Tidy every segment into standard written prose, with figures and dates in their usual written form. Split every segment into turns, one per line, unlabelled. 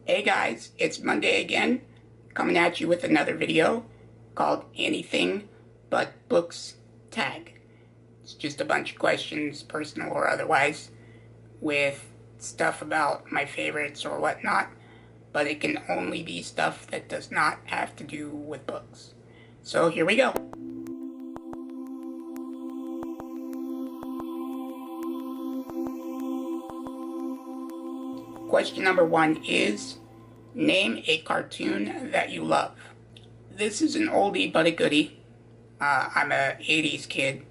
Hey guys, it's Monday again, coming at you with another video called Anything But Books Tag. It's just a bunch of questions, personal or otherwise, with stuff about my favorites or whatnot, but it can only be stuff that does not have to do with books. So here we go. Question number 1 is, name a cartoon that you love. This is an oldie but a goodie. I'm a 80s kid,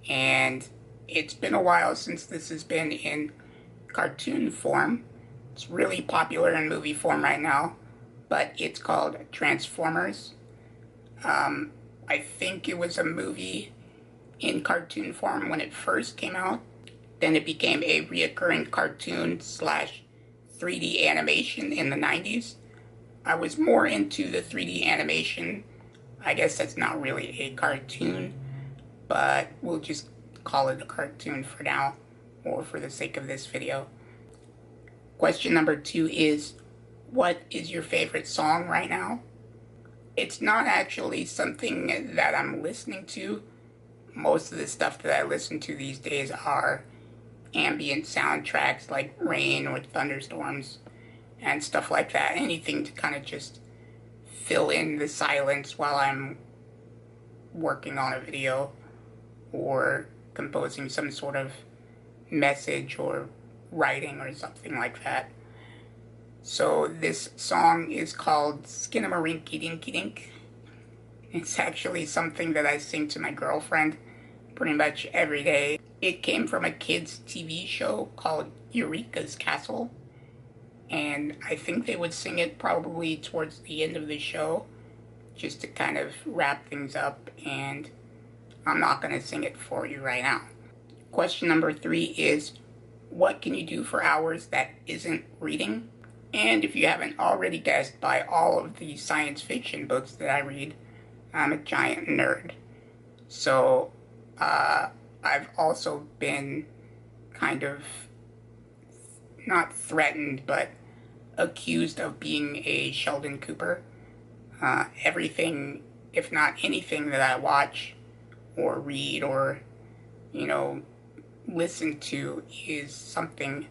and it's been a while since this has been in cartoon form. It's really popular in movie form right now, but it's called Transformers. I think it was a movie in cartoon form when it first came out. Then it became a reoccurring cartoon slash 3D animation in the 90s. I was more into the 3D animation. I guess that's not really a cartoon, but we'll just call it a cartoon for now, or for the sake of this video. Question number 2 is, what is your favorite song right now? It's not actually something that I'm listening to. Most of the stuff that I listen to these days are ambient soundtracks like rain or thunderstorms and stuff like that. Anything to kind of just fill in the silence while I'm working on a video or composing some sort of message or writing or something like that. So this song is called Skinnamarink Dinky Dink. It's actually something that I sing to my girlfriend pretty much every day. It came from a kids' TV show called Eureka's Castle, and I think they would sing it probably towards the end of the show, just to kind of wrap things up, and I'm not going to sing it for you right now. Question number 3 is, what can you do for hours that isn't reading? And if you haven't already guessed by all of the science fiction books that I read, I'm a giant nerd. So, I've also been kind of, not threatened, but accused of being a Sheldon Cooper. Everything, if not anything that I watch or read or, listen to is something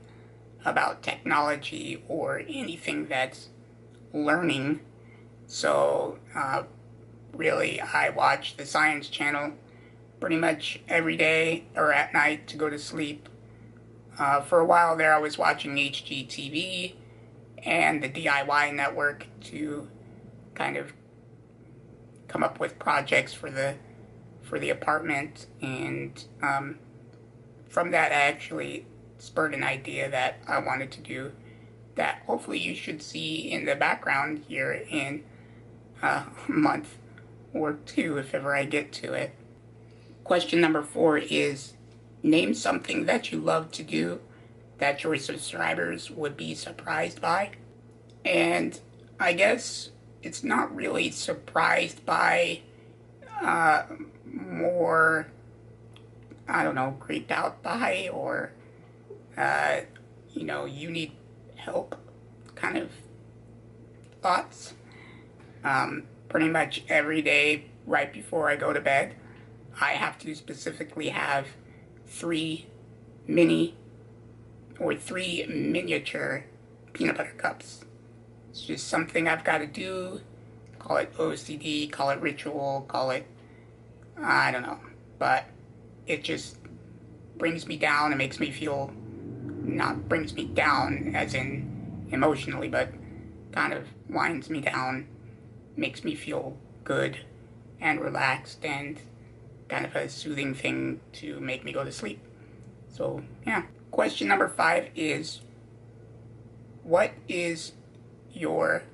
about technology or anything that's learning. So, really, I watch the Science Channel pretty much every day or at night to go to sleep. For a while there, I was watching HGTV and the DIY network to kind of come up with projects for the apartment, and from that I actually spurred an idea that I wanted to do that hopefully you should see in the background here in a month or 2 if ever I get to it. Question number 4 is, name something that you love to do that your subscribers would be surprised by. And I guess it's not really surprised by, more, I don't know, creeped out by, or, you need help kind of thoughts. Pretty much every day right before I go to bed, I have to specifically have 3 miniature peanut butter cups. It's just something I've got to do. Call it OCD, call it ritual, call it, I don't know. But it just brings me down. It makes me feel, not brings me down as in emotionally, but kind of winds me down, makes me feel good and relaxed, and kind of a soothing thing to make me go to sleep. So, yeah. Question number 5 is, what is your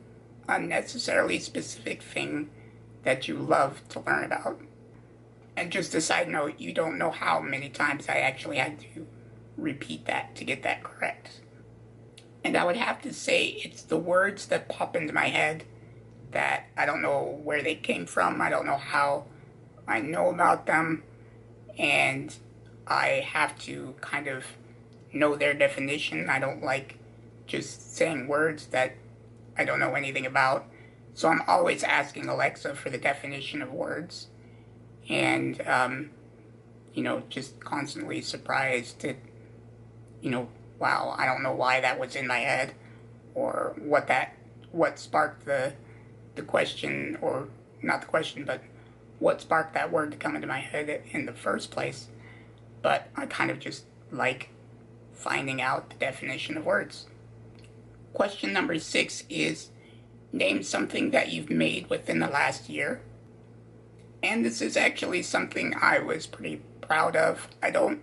unnecessarily specific thing that you love to learn about? And just a side note, you don't know how many times I actually had to repeat that to get that correct. And I would have to say it's the words that pop into my head that I don't know where they came from. I don't know how I know about them, and I have to kind of know their definition. I don't like just saying words that I don't know anything about. So I'm always asking Alexa for the definition of words. And, just constantly surprised that, wow, I don't know why that was in my head, or what sparked the question, or not the question, but what sparked that word to come into my head in the first place. But I kind of just like finding out the definition of words. Question number 6 is, name something that you've made within the last year. And this is actually something I was pretty proud of. I don't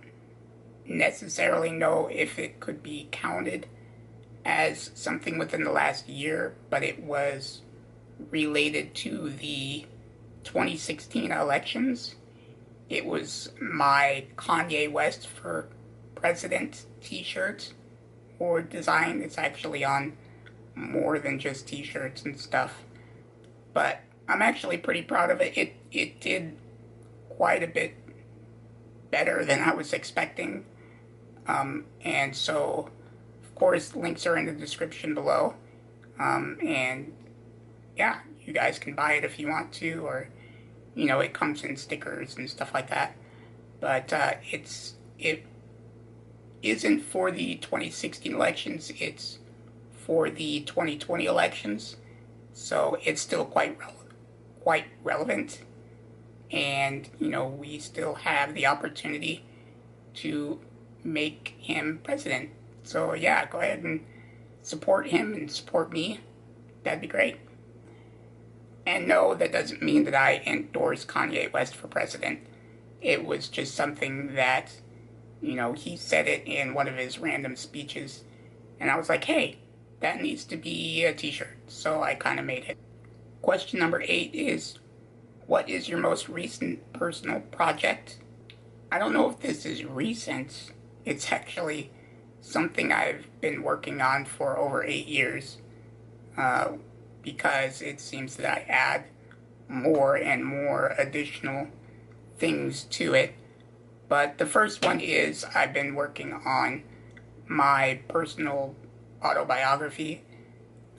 necessarily know if it could be counted as something within the last year, but it was related to the 2016 elections. It was my Kanye West for President t-shirt or design. It's actually on more than just t-shirts and stuff. But I'm actually pretty proud of it. It did quite a bit better than I was expecting. And so, of course, links are in the description below. And yeah, you guys can buy it if you want to, or, it comes in stickers and stuff like that. But it isn't for the 2016 elections, it's for the 2020 elections. So it's still quite relevant. And, we still have the opportunity to make him president. So yeah, go ahead and support him and support me. That'd be great. And no, that doesn't mean that I endorse Kanye West for president. It was just something that, he said it in one of his random speeches. And I was like, hey, that needs to be a t-shirt. So I kind of made it. Question number 8 is, what is your most recent personal project? I don't know if this is recent. It's actually something I've been working on for over 8 years. Because it seems that I add more and more additional things to it. But the first one is I've been working on my personal autobiography,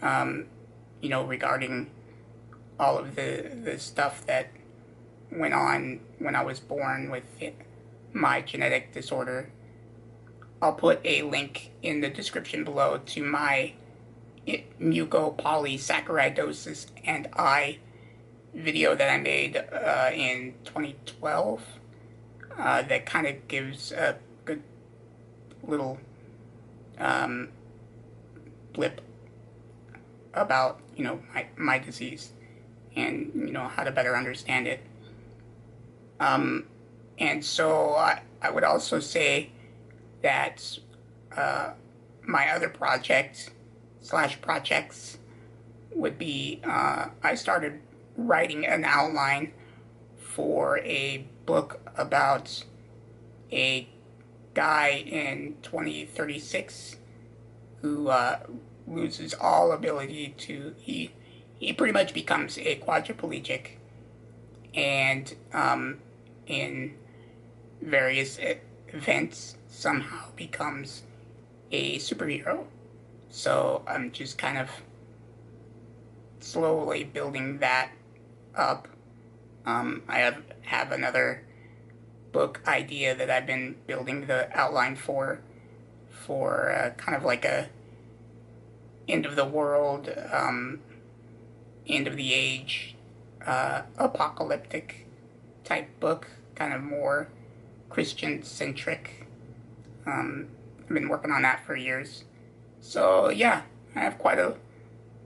regarding all of the stuff that went on when I was born with my genetic disorder. I'll put a link in the description below to my Mucopolysaccharidosis and I video that I made in 2012 that kind of gives a good little blip about, my disease and, how to better understand it. And so I would also say that my other projects would be, I started writing an outline for a book about a guy in 2036 who loses all ability to, he pretty much becomes a quadriplegic, and in various events somehow becomes a superhero. So I'm just kind of slowly building that up. I have another book idea that I've been building the outline for kind of like a end of the world, end of the age, apocalyptic type book, kind of more Christian centric. I've been working on that for years. So yeah, I have quite a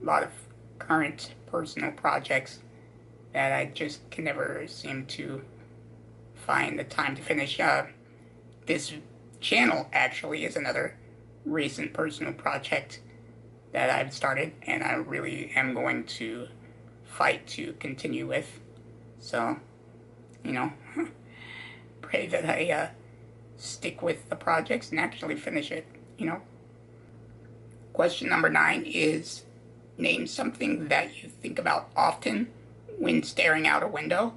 lot of current personal projects that I just can never seem to find the time to finish. This channel actually is another recent personal project that I've started, and I really am going to fight to continue with. So, pray that I stick with the projects and actually finish it, Question number 9 is, name something that you think about often when staring out a window.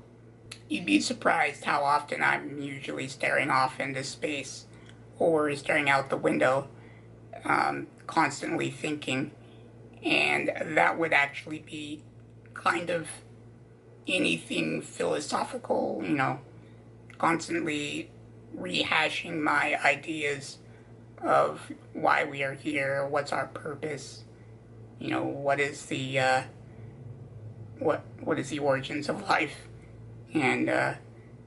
You'd be surprised how often I'm usually staring off into space or staring out the window, constantly thinking. And that would actually be kind of anything philosophical, constantly rehashing my ideas of why we are here, what's our purpose, what is the what is the origins of life, and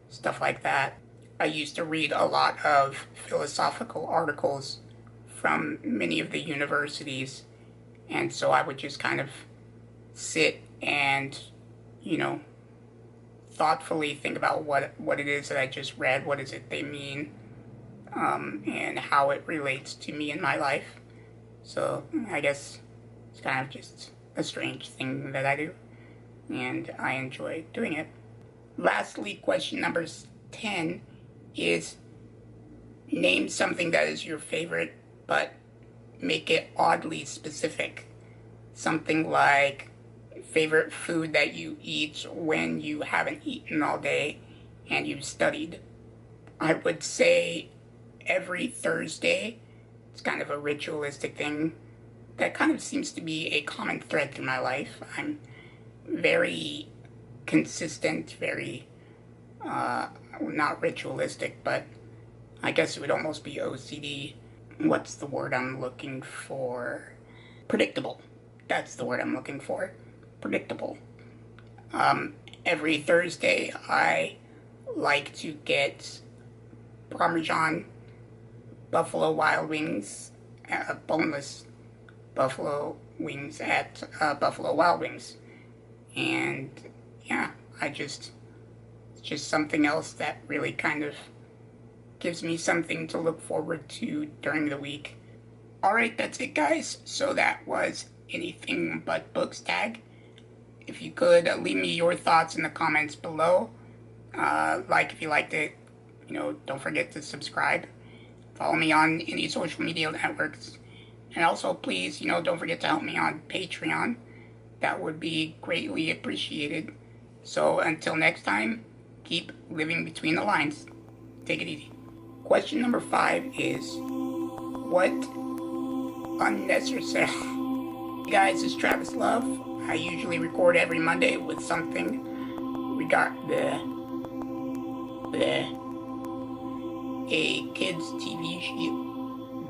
stuff like that. I used to read a lot of philosophical articles from many of the universities, and so I would just kind of sit and, thoughtfully think about what it is that I just read, what is it they mean, and how it relates to me in my life. So I guess it's kind of just a strange thing that I do, and I enjoy doing it. Lastly, question number 10 is, name something that is your favorite, but make it oddly specific. Something like favorite food that you eat when you haven't eaten all day and you've studied. I would say every Thursday. It's kind of a ritualistic thing that kind of seems to be a common thread through my life. I'm very consistent, very, not ritualistic, but I guess it would almost be OCD. What's the word I'm looking for? Predictable. That's the word I'm looking for. Predictable. Every Thursday, I like to get Parmesan Buffalo Wild Wings, boneless buffalo wings at Buffalo Wild Wings. And yeah, it's just something else that really kind of gives me something to look forward to during the week. Alright, that's it, guys. So that was Anything But Books tag. If you could leave me your thoughts in the comments below. If you liked it, don't forget to subscribe. Follow me on any social media networks. And also, please, don't forget to help me on Patreon. That would be greatly appreciated. So until next time, keep living between the lines. Take it easy. Question number 5 is, what unnecessary... Hey guys, it's Travis Love. I usually record every Monday with something a kids TV show.